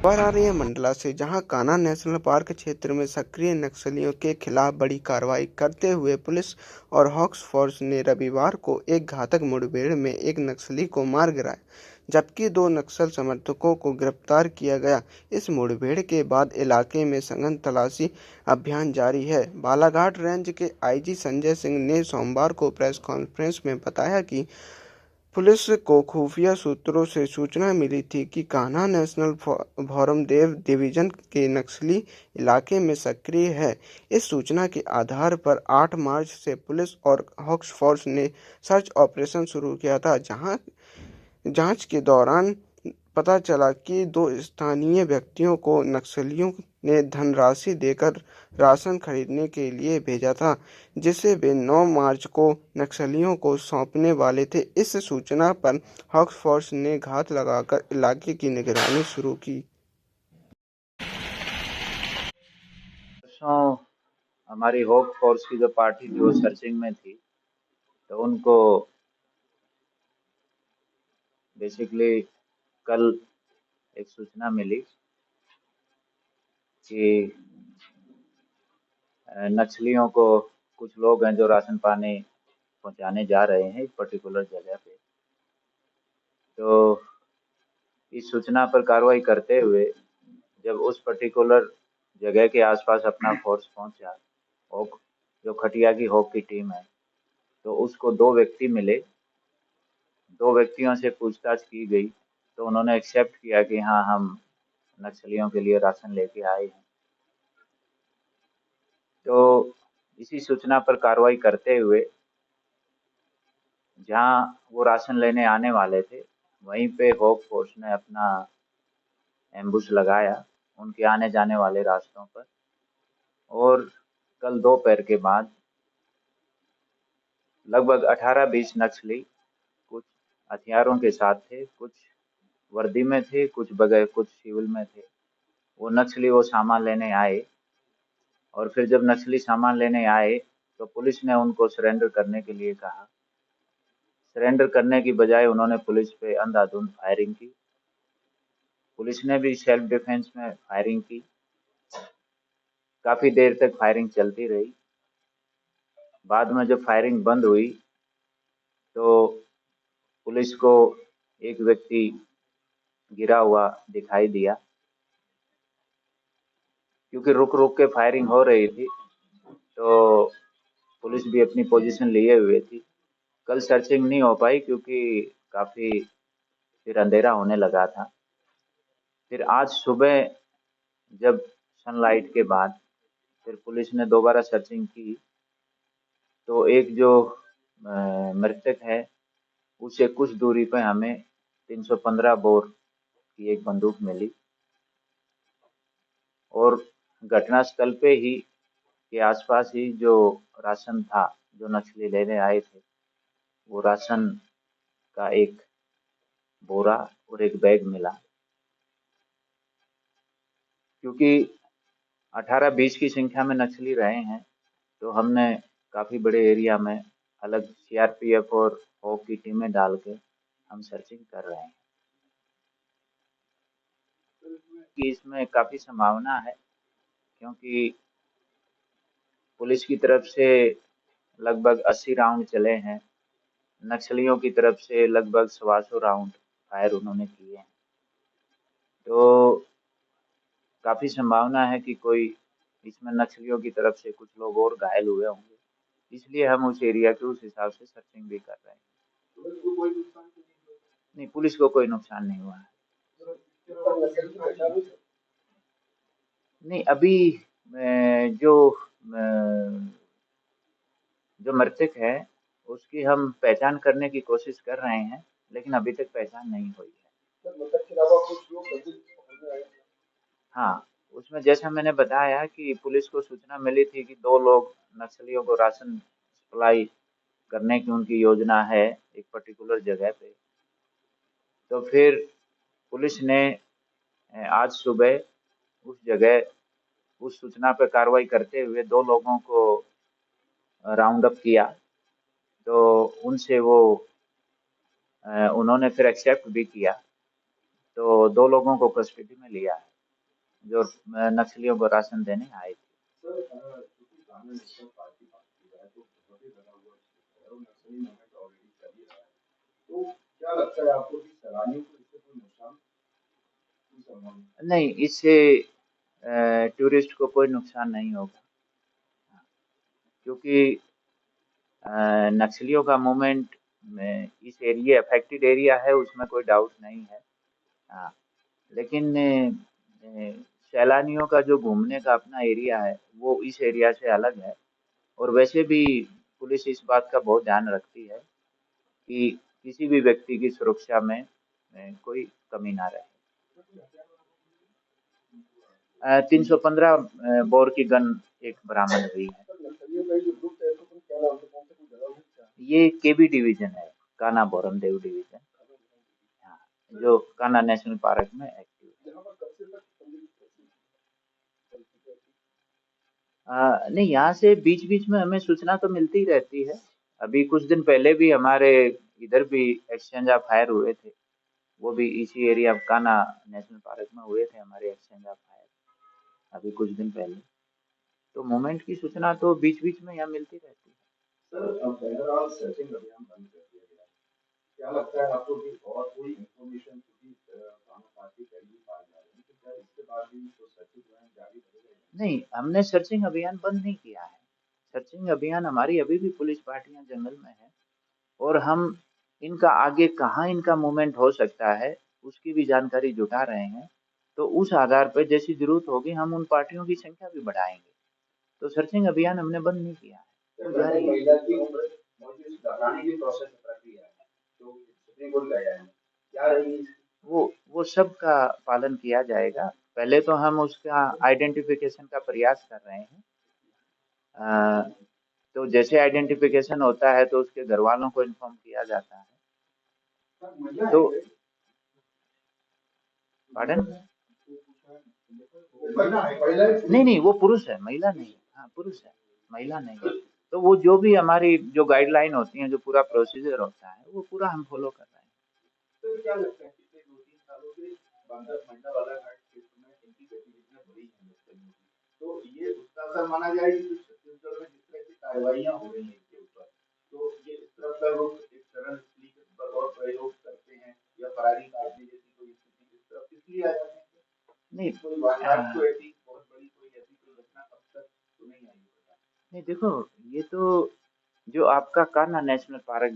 खबर आ रही है मंडला से, जहां कान्हा नेशनल पार्क क्षेत्र में सक्रिय नक्सलियों के खिलाफ बड़ी कार्रवाई करते हुए पुलिस और हॉक्स फोर्स ने रविवार को एक घातक मुठभेड़ में एक नक्सली को मार गिराया, जबकि 2 नक्सल समर्थकों को गिरफ्तार किया गया। इस मुठभेड़ के बाद इलाके में सघन तलाशी अभियान जारी है। बालाघाट रेंज के आईजी संजय सिंह ने सोमवार को प्रेस कॉन्फ्रेंस में बताया कि पुलिस को खुफिया सूत्रों से सूचना मिली थी कि कान्हा नेशनल भौरमदेव डिवीजन के नक्सली इलाके में सक्रिय है। इस सूचना के आधार पर 8 मार्च से पुलिस और हॉक्स फोर्स ने सर्च ऑपरेशन शुरू किया था। जांच के दौरान पता चला कि 2 स्थानीय व्यक्तियों को नक्सलियों ने धनराशि देकर राशन खरीदने के लिए भेजा था, जिसे वे 9 मार्च को नक्सलियों को सौंपने वाले थे। इस सूचना पर हॉक्स फोर्स ने घात लगाकर इलाके की निगरानी शुरू की। परसों हमारी होप फोर्स की जो पार्टी थी वो सर्चिंग में थी, तो उनको बेसिकली कल एक सूचना मिली कि नक्सलियों को कुछ लोग हैं जो राशन पानी पहुंचाने जा रहे हैं एक पर्टिकुलर जगह पे। तो इस सूचना पर कार्रवाई करते हुए जब उस पर्टिकुलर जगह के आसपास अपना फोर्स पहुंचा, होक जो खटिया की होक की टीम है, तो उसको 2 व्यक्ति मिले। 2 व्यक्तियों से पूछताछ की गई तो उन्होंने एक्सेप्ट किया कि हाँ, हम नक्सलियों के लिए राशन लेके आए हैं। तो इसी सूचना पर कार्रवाई करते हुए जहाँ वो राशन लेने आने वाले थे, वहीं पे होप फोर्स ने अपना एम्बुश लगाया उनके आने जाने वाले रास्तों पर। और कल दोपहर के बाद लगभग 18-20 नक्सली कुछ हथियारों के साथ थे, कुछ वर्दी में थे, कुछ बगैर, कुछ सिविल में थे। वो नक्सली वो सामान लेने आए और फिर जब नक्सली सामान लेने आए तो पुलिस ने उनको सरेंडर करने के लिए कहा। सरेंडर करने की बजाय उन्होंने पुलिस पे अंधाधुंध फायरिंग की। पुलिस ने भी सेल्फ डिफेंस में फायरिंग की। काफी देर तक फायरिंग चलती रही। बाद में जब फायरिंग बंद हुई तो पुलिस को एक व्यक्ति गिरा हुआ दिखाई दिया। क्योंकि रुक रुक के फायरिंग हो रही थी तो पुलिस भी अपनी पोजीशन लिए हुए थी। कल सर्चिंग नहीं हो पाई क्योंकि काफी फिर अंधेरा होने लगा था। फिर आज सुबह जब सनलाइट के बाद फिर पुलिस ने दोबारा सर्चिंग की तो एक जो मृतक है उसे कुछ दूरी पे हमें 315 बोर की एक बंदूक मिली और घटनास्थल पे ही के आसपास ही जो राशन था, जो नक्सली लेने आए थे, वो राशन का एक बोरा और एक बैग मिला। क्योंकि 18-20 की संख्या में नक्सली रहे हैं तो हमने काफी बड़े एरिया में अलग सीआरपीएफ और होप की टीमें डाल के हम सर्चिंग कर रहे हैं कि इसमें काफी संभावना है, क्योंकि पुलिस की तरफ से लगभग 80 राउंड चले हैं, नक्सलियों की तरफ से लगभग 125 राउंड फायर उन्होंने किए हैं। तो काफी संभावना है कि कोई इसमें नक्सलियों की तरफ से कुछ लोग और घायल हुए होंगे, इसलिए हम उस एरिया के उस हिसाब से सर्चिंग भी कर रहे हैं। नहीं, पुलिस को कोई नुकसान नहीं हुआ है। नहीं, अभी जो जो मृतक है उसकी हम पहचान करने की कोशिश कर रहे हैं, लेकिन अभी तक पहचान नहीं हुई है। हाँ, उसमें जैसा मैंने बताया कि पुलिस को सूचना मिली थी कि 2 लोग नक्सलियों को राशन सप्लाई करने की उनकी योजना है एक पर्टिकुलर जगह पे। तो फिर पुलिस ने आज सुबह उस जगह उस सूचना पर कार्रवाई करते हुए 2 लोगों को राउंड अप किया। तो उनसे वो उन्होंने फिर एक्सेप्ट भी किया, तो 2 लोगों को कस्टडी में लिया है। जो नक्सलियों को राशन देने आए थे। सर क्योंकि कांग्रेस नेशनल पार्टी बात की जाए तो बहुत ही लगा हुआ क्षेत्र है और नक्सली मूवमेंट ऑलरेडी चल ही रहा है, तो क्या लगता है आपको कि सैलानियों को इससे कोई नुकसान की संभावना? नहीं, इससे टूरिस्ट को कोई नुकसान नहीं होगा, क्योंकि नक्सलियों का मूवमेंट में इस एरिया अफेक्टेड एरिया है, उसमें कोई डाउट नहीं है। हाँ, लेकिन सैलानियों का जो घूमने का अपना एरिया है वो इस एरिया से अलग है। और वैसे भी पुलिस इस बात का बहुत ध्यान रखती है कि किसी भी व्यक्ति की सुरक्षा में कोई कमी ना रहे। 315 बोर की गन एक बरामद हुई है। ये केबी डिवीजन है, कान्हा बोरमदेव डिवीजन, हाँ, जो कान्हा नेशनल पार्क में एक्टिव है। नहीं, यहाँ से बीच बीच में हमें सूचना तो मिलती ही रहती है। अभी कुछ दिन पहले भी हमारे इधर भी एक्सचेंज ऑफ फायर हुए थे, वो भी इसी एरिया कान्हा नेशनल पार्क में हुए थे हमारे एक्सचेंज ऑफ फायर अभी कुछ दिन पहले। तो मूवमेंट की सूचना तो बीच बीच में यहाँ मिलती रहती है। सर बहरहाल सर्चिंग अभियान बंद कर दिया गया है, क्या लगता है आपको कि और कोई इंफॉर्मेशन क्योंकि कांग्रेस पार्टी करीबी पाए जा रहे हैं, तो क्या इसके बाद भी तो सर्चिंग अभियान जारी रहेगा? नहीं, हमने सर्चिंग अभियान बंद नहीं किया है। सर्चिंग अभियान हमारी अभी भी पुलिस पार्टियां जंगल में है और हम इनका आगे कहाँ इनका मूवमेंट हो सकता है उसकी भी जानकारी जुटा रहे हैं। तो उस आधार पर जैसी जरूरत होगी हम उन पार्टियों की संख्या भी बढ़ाएंगे। तो सर्चिंग अभियान हमने बंद नहीं किया है, वो जारी है। महिला की उम्र मौजूद घटाने की प्रोसेस प्रक्रिया है जो सुप्रीम कोर्ट गया है, क्या रही वो सब का पालन किया जाएगा। पहले तो हम उसका आइडेंटिफिकेशन का प्रयास कर रहे हैं। तो जैसे आइडेंटिफिकेशन होता है तो उसके घर वालों को इन्फॉर्म किया जाता है। तो पार्डन? नहीं, वो पुरुष है, महिला नहीं है। हाँ, पुरुष है, महिला नहीं है। तो वो जो भी हमारी जो गाइडलाइन होती है, जो पूरा प्रोसीजर होता है, वो पूरा हम फॉलो कर रहे हैं। तो क्या लगता है पिछले 2-3 सालों से मंडा वाला घाट क्षेत्र में इनकी गतिविधियां बढ़ी हैं नक्सलियों की, तो ये उसका असर माना जाए कि जो छत्तीसगढ़ में जिस तरह की कार्रवाइयां हो रही हैं इसके ऊपर, तो ये इस तरह का लोग एक सरल पुलिस का तौर प्रयोग करते हैं या फरारी काटने जैसी कोई स्थिति इस तरफ इसलिए आ जाते हैं? नहीं, कोई वारदात तो ऐसी बहुत बड़ी कोई ऐसी कोई घटना अब तक तो नहीं आई है? नहीं, देखो, ये तो जो आपका कान्हा नेशनल पार्क